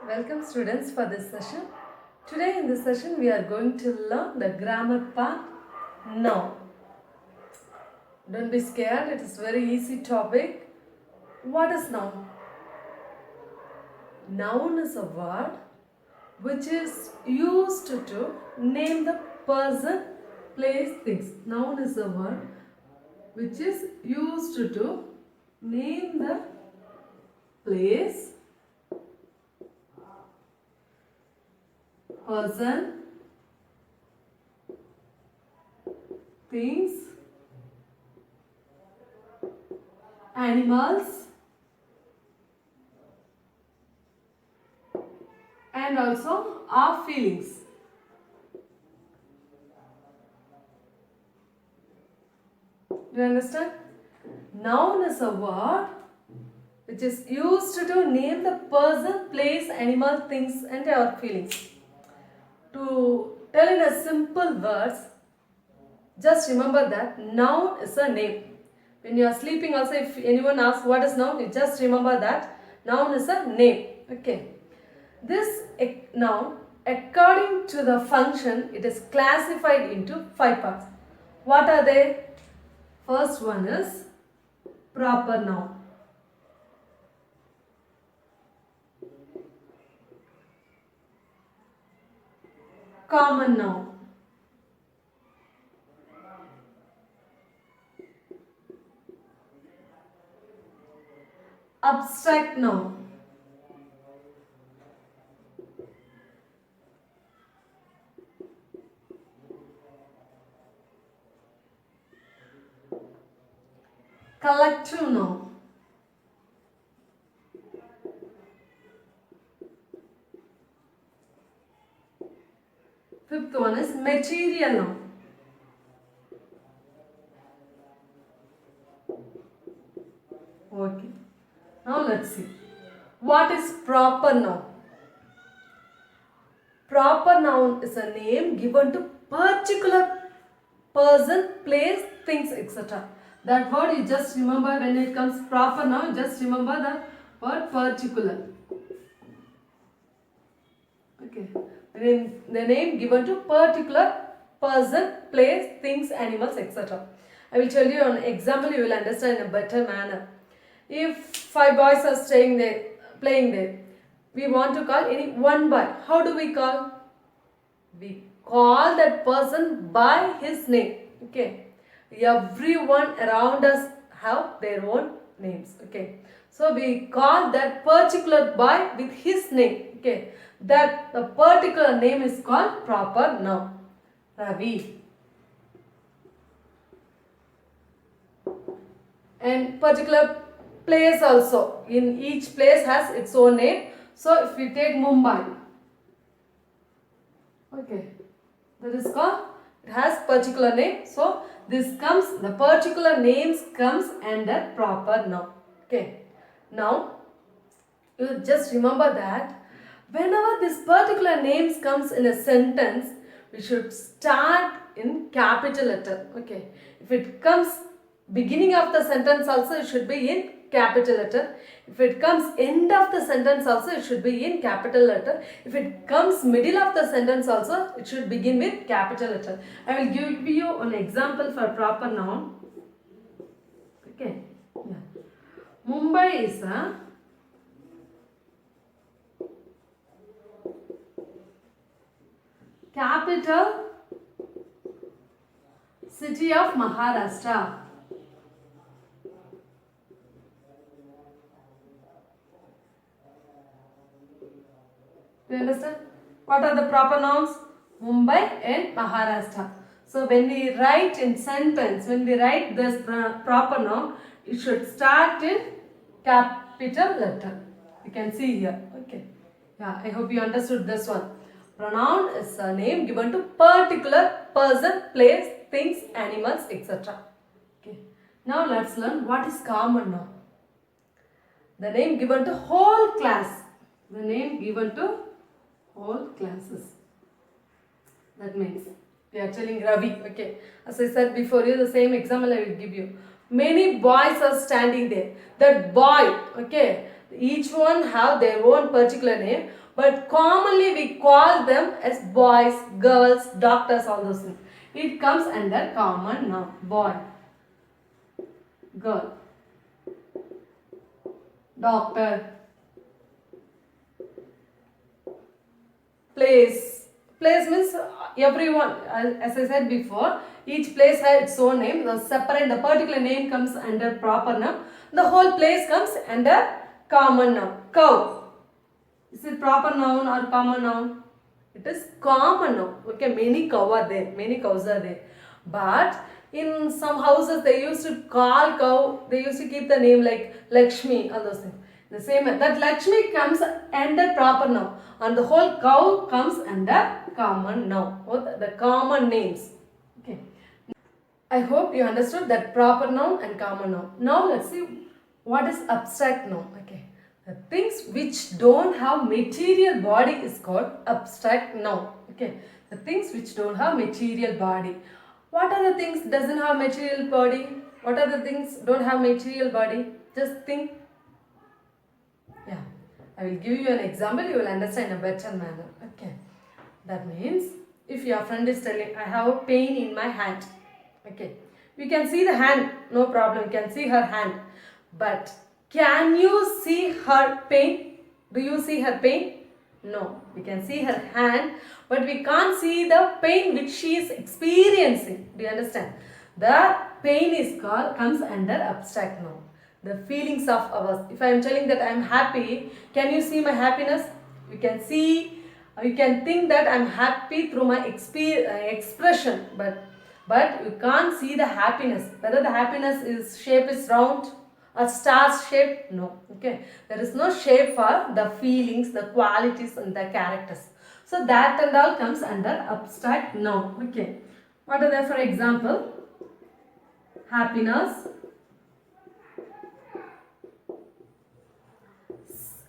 Welcome students for this session. Today in this session we are going to learn the grammar part now. Don't be scared, it is very easy topic. What is noun? Noun is a word which is used to name the person, place, things. Noun is a word which is used to name the place, person, things, animals, and also our feelings. Do you understand? Noun is a word which is used to name the person, place, animal, things, and our feelings. To tell in a simple words, just remember that noun is a name. When you are sleeping also, if anyone asks what is noun, you just remember that noun is a name. Okay. This noun, according to the function, it is classified into 5 parts. What are they? First one is proper noun. Common noun. Abstract noun. Collective noun. Fifth one is material noun. Okay. Now let's see. What is proper noun? Proper noun is a name given to particular person, place, things, etc. That word you just remember when it comes proper noun, just remember the word particular. Okay. The name given to particular person, place, things, animals, etc. I will tell you an example, you will understand in a better manner. If 5 boys are staying there, playing there, we want to call any one boy. How do we call? We call that person by his name. Okay. Everyone around us have their own names. Okay. So we call that particular boy with his name. Okay. That the particular name is called proper noun. Ravi. And particular place also. In each place has its own name. So if we take Mumbai. Okay. That is called, it has particular name. So this comes, the particular names comes under proper noun. Okay. Now, you just remember that whenever this particular names comes in a sentence, we should start in capital letter. Okay. If it comes beginning of the sentence also, it should be in capital letter. If it comes end of the sentence also, it should be in capital letter. If it comes middle of the sentence also, it should begin with capital letter. I will give you an example for proper noun. Okay. Yeah. Mumbai is a capital city of Maharashtra. Do you understand? What are the proper nouns? Mumbai and Maharashtra. So when we write in sentence, when we write this proper noun, it should start in capital letter. You can see here. Okay. Yeah, I hope you understood this one. Pronoun is a name given to particular person, place, things, animals, etc. Okay. Now let's learn what is common noun. The name given to whole class. The name given to whole classes. That means we are telling Ravi. Okay. As I said before you, the same example I will give you. Many boys are standing there. That boy, okay, each one have their own particular name. but commonly we call them as boys, girls, doctors, all those things. It comes under common noun. Boy, girl, doctor, place. Place means everyone, as I said before, each place has its own name. The particular name comes under proper noun. The whole place comes under common noun. Cow. Is it proper noun or common noun? It is common noun. Okay, many cows are there. Many cows are there. But in some houses they used to call cow, they used to keep the name like Lakshmi, all those things. The same, that Lakshmi comes under proper noun and the whole cow comes under common noun. The common names. Okay. I hope you understood that proper noun and common noun. Now let's see what is abstract noun. Okay. The things which don't have material body is called abstract noun. Okay. The things which don't have material body. What are the things doesn't have material body? What are the things don't have material body? Just think. Yeah. I will give you an example. You will understand in a better manner. Okay. That means if your friend is telling, I have a pain in my hand. Okay. We can see the hand. No problem. You can see her hand. But can you see her pain? Do you see her pain? No. We can see her hand, but we can't see the pain which she is experiencing. Do you understand? The pain is comes under abstract noun. The feelings of ours. If I am telling that I am happy, can you see my happiness? You can see, you can think that I am happy through my expression, but you can't see the happiness. Whether the happiness is shape is round or star shape, no. Okay, there is no shape for the feelings, the qualities and the characters. So that and all comes under abstract noun. Okay, what are there? For example, happiness,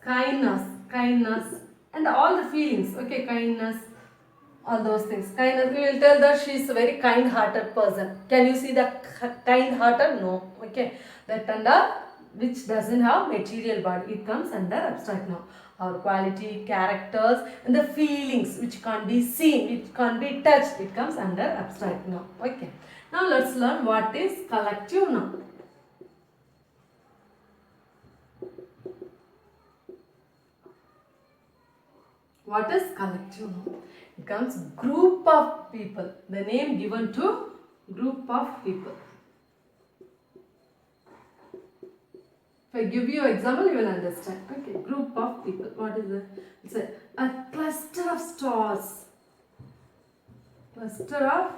kindness and all the feelings. Okay, kindness, all those things. Kindness, we will tell that she is a very kind-hearted person. Can you see the kind-hearted? No. Okay, that under which doesn't have material body, it comes under abstract noun. Our quality, characters and the feelings which can't be seen, it can't be touched, it comes under abstract noun. Okay, now let's learn what is collective noun. What is collective noun? It comes group of people. The name given to group of people. If I give you an example, you will understand. Okay, group of people. What is it? It's a cluster of stars. Cluster of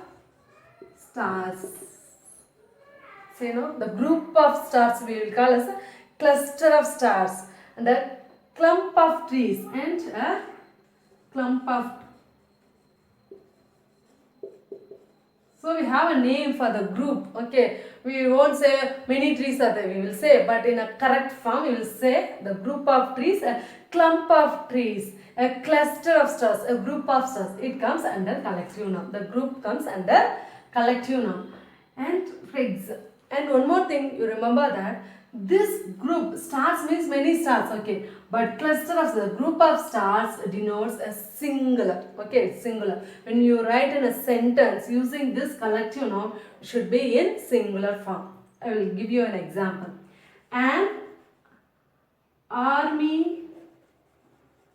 stars. So you know, the group of stars we will call as a cluster of stars. And a clump of trees and a clump of. So we have a name for the group. Okay, we won't say many trees are there, we will say, but in a correct form we will say the group of trees, a clump of trees, a cluster of stars, a group of stars. It comes under collective noun. The group comes under collective noun. And one more thing, you remember that this group, stars means many stars, okay, but cluster of the group of stars denotes a singular. Okay, it's singular. When you write in a sentence using this collective noun, it should be in singular form. I will give you an example. An army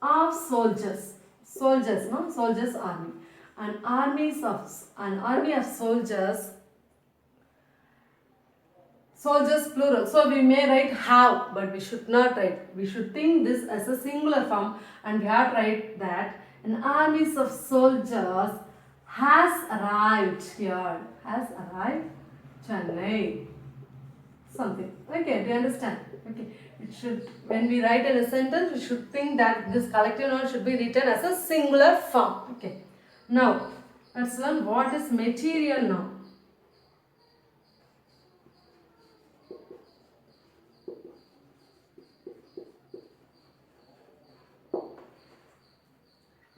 of soldiers. Soldiers, no? Soldiers, army. An army of soldiers. Soldiers plural. So we may write have, but we should not write. We should think this as a singular form, and we have to write that an army of soldiers has arrived here. Has arrived Chennai. Something. Okay, do you understand? Okay. It should, when we write in a sentence, we should think that this collective noun should be written as a singular form. Okay. Now, let's learn what is material noun.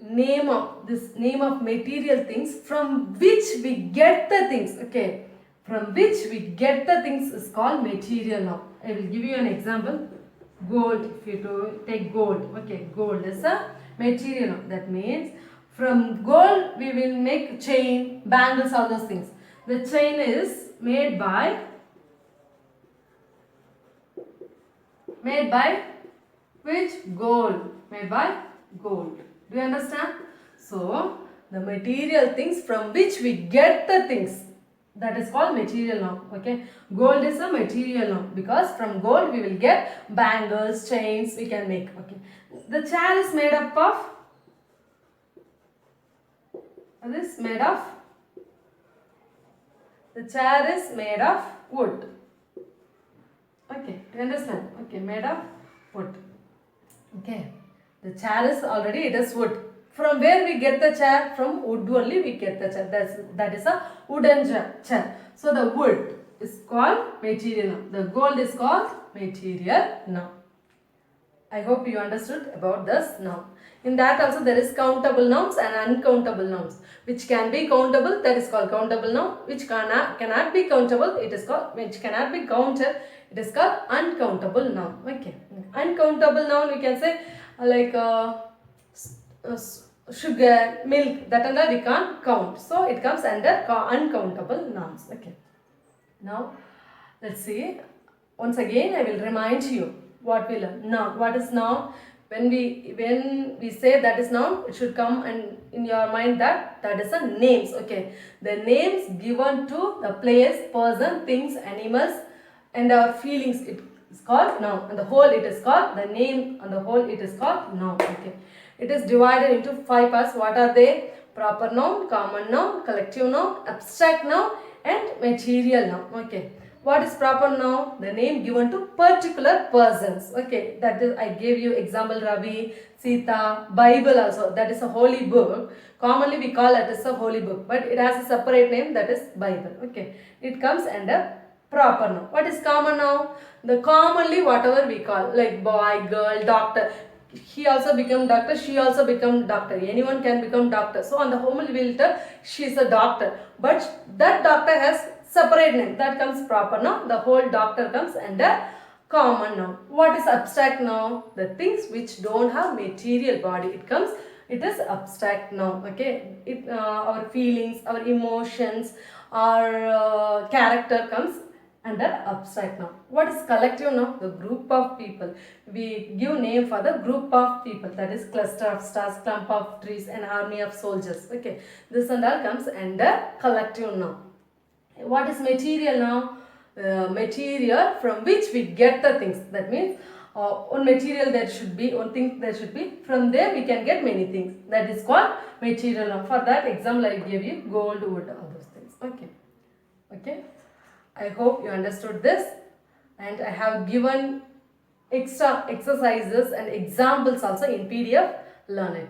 Name of material things from which we get the things. Okay, from which we get the things is called material noun. I will give you an example. Gold. If you take gold, okay, gold is a Material noun. That means from gold we will make chain, bangles, all those things. The chain is made by which? Gold. Made by gold. Do you understand? So the material things from which we get the things, that is called material noun. Okay, gold is a material noun because from gold we will get bangles, chains we can make. Okay, the chair is made up of, the chair is made of wood. Okay, do you understand? Okay, made of wood. Okay, the chair is already, it is wood. From where we get the chair? From wood only we get the chair. That is a wooden chair. So the wood is called material noun. The gold is called material noun. I hope you understood about this noun. In that also there is countable nouns and uncountable nouns. Which can be countable, that is called countable noun. Which cannot be countable, it is called, which cannot be counted, it is called uncountable noun. Okay. Uncountable noun we can say like sugar, milk, that and that we can't count. So it comes under uncountable nouns. Okay. Now let's see. Once again I will remind you what we learn. Noun. What is noun? When we say that is noun, it should come and in your mind that is a names. Okay. The names given to the place, person, things, animals, and our feelings. It is called noun. And the whole it is called the name. And the whole it is called noun. Okay. It is divided into 5 parts. What are they? Proper noun, common noun, collective noun, abstract noun, and material noun. Okay. What is proper noun? The name given to particular persons. Okay. That is, I gave you example Ravi, Sita, Bible also. That is a holy book. Commonly we call it as a holy book. But it has a separate name, that is Bible. Okay. It comes under proper noun. What is common noun? The commonly whatever we call, like boy, girl, doctor. He also become doctor, she also become doctor. Anyone can become doctor. So on the whole we will tell she is a doctor. But that doctor has separate name. That comes proper noun. The whole doctor comes under common noun. What is abstract noun? The things which don't have material body. It is abstract noun. Okay. Our feelings, our emotions, our character comes under abstract noun. What is collective noun? The group of people. We give name for the group of people. That is cluster of stars, clump of trees, and army of soldiers. Okay. This and all comes under collective noun. What is material noun? Material from which we get the things. That means one material there should be, one thing there should be. From there we can get many things. That is called material noun. For that example I gave you gold, wood, all those things. Okay. Okay. I hope you understood this, and I have given extra exercises and examples also in PDF. Learn it.